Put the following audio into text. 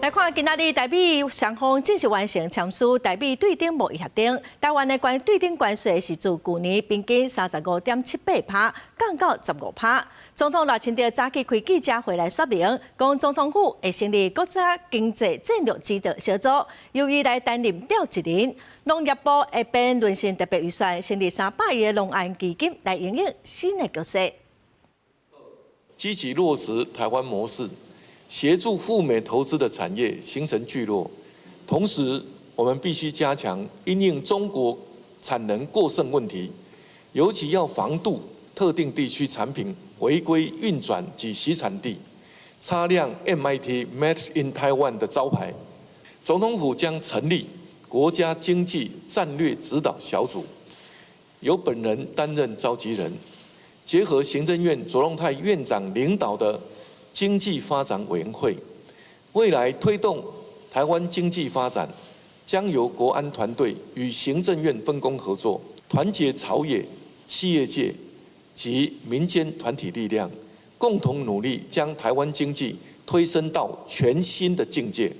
来看今仔日台美双方正式完成签署台美对等贸易协定。台湾的关于对等关税是自去年平均35.78%降到15%。总统赖清德早起开记者会来说明，讲总统府会成立国家经济战略指导小组，由伊来担任调集人。农业部会变论成特别预算，成立300亿的农案基金来营运新的角色。积极落实台湾模式。 协助赴美投资的产业形成聚落，同时我们必须加强因应中国产能过剩问题，尤其要防堵特定地区产品违规运转及洗产地，擦亮 MIT Made in Taiwan 的招牌。总统府将成立国家经济战略指导小组，由本人担任召集人，结合行政院卓荣泰院长领导的 经济发展委员会未来推动台湾经济发展，将由国安团队与行政院分工合作，团结朝野、企业界及民间团体力量，共同努力将台湾经济推升到全新的境界。